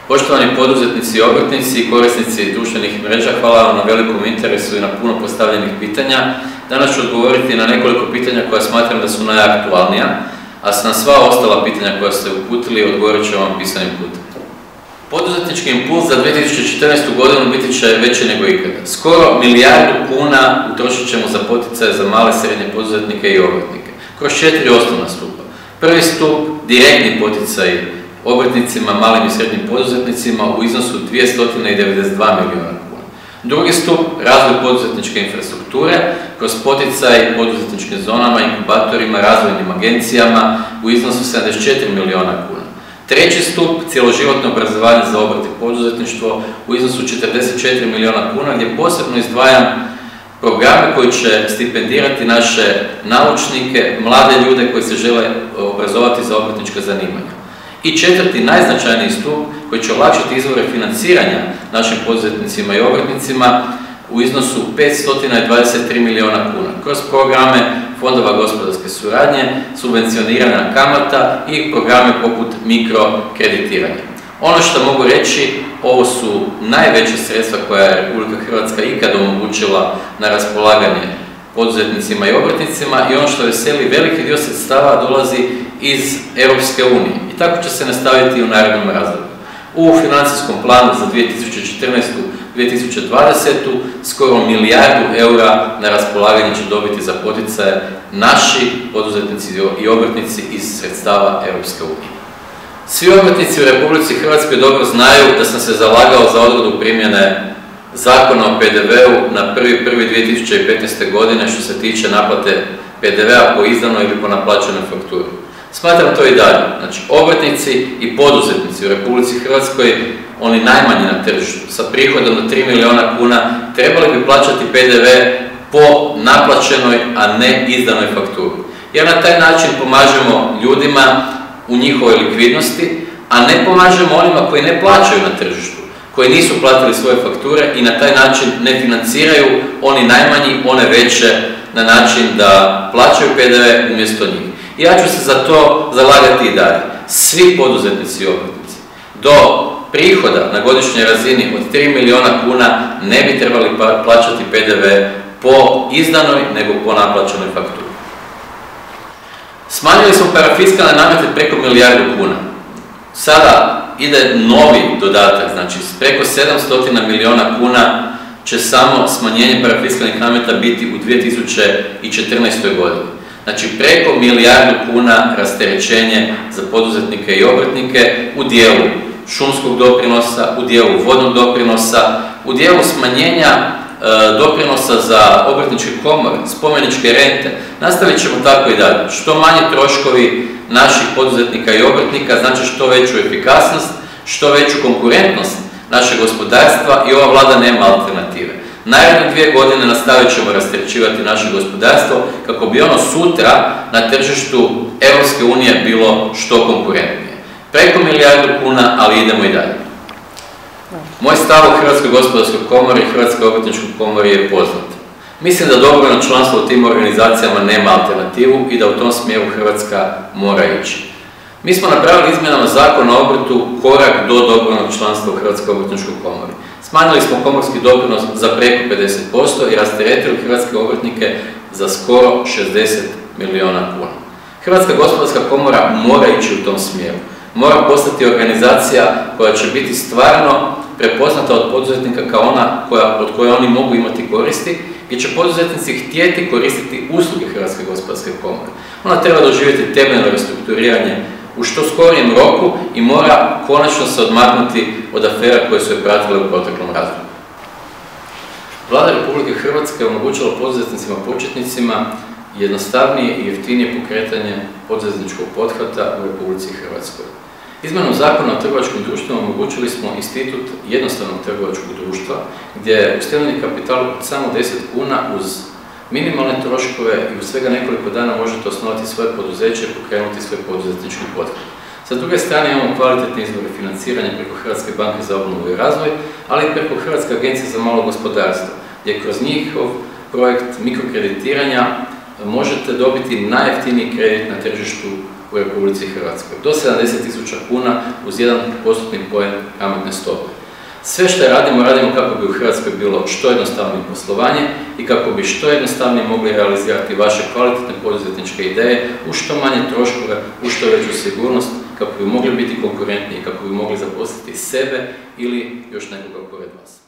Poštovani poduzetnici i obrtnici i korisnici društvenih mreža, hvala vam na velikom interesu i na puno postavljenih pitanja. Danas ću odgovoriti na nekoliko pitanja koja smatram da su najaktualnija, a na sva ostala pitanja koja ste uputili odgovorit ću vam pisanim putem. Poduzetnički impuls za 2014. godinu biti će veći nego ikada. Skoro milijardu kuna utrošit ćemo za poticaje za male, srednje poduzetnike i obrtnike, kroz 4 osnovna stupa. Prvi stup, direktni poticaji obrtnicima, malim i srednjim poduzetnicima u iznosu 292 milijuna kuna. Drugi stup, razvoj poduzetničke infrastrukture kroz poticaj poduzetničkim zonama, inkubatorima, razvojnim agencijama u iznosu 74 milijuna kuna. Treći stup, cjeloživotno obrazovanje za obrt i poduzetništvo u iznosu 44 milijuna kuna, gdje posebno izdvajam programe koji će stipendirati naše naučnike, mlade ljude koji se žele obrazovati za obrtnička zanimanja. I četvrti, najznačajniji stup koji će olakšati izvore financiranja našim poduzetnicima i obrtnicima u iznosu 523 milijuna kuna kroz programe fondova gospodarske suradnje, subvencioniranja kamata i programe poput mikrokreditiranja. Ono što mogu reći, ovo su najveća sredstva koja je Republika Hrvatska ikad omogućila na raspolaganje poduzetnicima i obrtnicima i ono što veseli, veliki dio sredstava dolazi iz Europske unije i tako će se nastaviti i u narednom razdoblju. U financijskom planu za 2014-2020 skoro milijardu eura na raspolaganje će dobiti za poticaje naši poduzetnici i obrtnici iz sredstava Europske unije. Svi obrtnici u Republici Hrvatskoj dobro znaju da sam se zalagao za odgodu primjene Zakona o PDV-u na 1.1.2015. godine što se tiče naplate PDV-a po izdanoj ili po naplaćenoj fakturi. Smatram to i dalje. Znači, obrtnici i poduzetnici u Republici Hrvatskoj, oni najmanji na tržištu, sa prihodom od 3 milijuna kuna, trebali bi plaćati PDV po naplaćenoj, a ne izdanoj fakturi. Jer na taj način pomažemo ljudima u njihovoj likvidnosti, a ne pomažemo onima koji ne plaćaju na tržištu, koji nisu platili svoje fakture i na taj način ne financiraju oni najmanji, one veće na način da plaćaju PDV umjesto njih. Ja ću se za to zalagati i dalje. Svi poduzetnici i obrtnici do prihoda na godišnjoj razini od 3 milijuna kuna ne bi trebali plaćati PDV po izdanoj nego po naplaćenoj fakturi. Smanjili smo parafiskalne namete preko milijardu kuna. Sada ide novi dodatak, znači preko 700 milijuna kuna će samo smanjenje parafiskalnih nameta biti u 2014. godini. Znači preko milijardu kuna rasterećenje za poduzetnike i obrtnike u dijelu šumskog doprinosa, u dijelu vodnog doprinosa, u dijelu smanjenja doprinosa za obrtničke komore, spomeničke rente. Nastavit ćemo tako i dalje. Što manje troškovi naših poduzetnika i obrtnika, znači što veću efikasnost, što veću konkurentnost našeg gospodarstva i ova vlada nema alternative. Naredne 2 godine nastavit ćemo rasterećivati naše gospodarstvo kako bi ono sutra na tržištu Europske unije bilo što konkurentnije. Preko milijardu kuna, ali idemo i dalje. Moj stav o Hrvatskoj gospodarskoj komori i Hrvatskoj obrtničkoj komori je poznat. Mislim da dobrovoljno članstvo u tim organizacijama nema alternativu i da u tom smjeru Hrvatska mora ići. Mi smo napravili izmjenama Zakona o obrtu korak do dobrovoljnog članstva u Hrvatskoj obrtničkoj komori. Smanjili smo komorski doprinos za preko 50% i rasteretili hrvatske obrtnike za skoro 60 milijuna kuna. Hrvatska gospodarska komora mora ići u tom smjeru. Mora postati organizacija koja će biti stvarno prepoznata od poduzetnika kao ona od koje oni mogu imati koristi, gdje će poduzetnici htjeti koristiti usluge Hrvatske gospodarske komore. Ona treba doživjeti temeljno restrukturiranje u što skorijem roku i mora konačno se odmaknuti od afera koje su je pratile u proteklom razdoblju. Vlada Republike Hrvatske je omogućila poduzetnicima početnicima jednostavnije i jeftinije pokretanje poduzetničkog pothvata u Republici Hrvatskoj. Izmjenom Zakona o trgovačkim društvima omogućili smo institut jednostavnog trgovačkog društva, gdje je uz temeljni kapital samo 10 kuna uz minimalne troškove i u svega nekoliko dana možete osnovati svoje poduzeće i pokrenuti svoj poduzetnički pothvat. Sa druge strane imamo kvalitetne izvore financiranja preko Hrvatske banke za obnovu i razvoj, ali i preko Hrvatske agencije za malo gospodarstvo, gdje kroz njihov projekt mikrokreditiranja možete dobiti najjeftiniji kredit na tržištu u u Republici Hrvatskoj. Do 70.000 kuna uz 1% poen kamatne stope. Sve što radimo kako bi u Hrvatskoj bilo što jednostavnije poslovanje i kako bi što jednostavnije mogli realizirati vaše kvalitetne poduzetničke ideje u što manje troškove, u što veću sigurnost, kako bi mogli biti konkurentni i kako bi mogli zaposliti sebe ili još nekoga pored vas.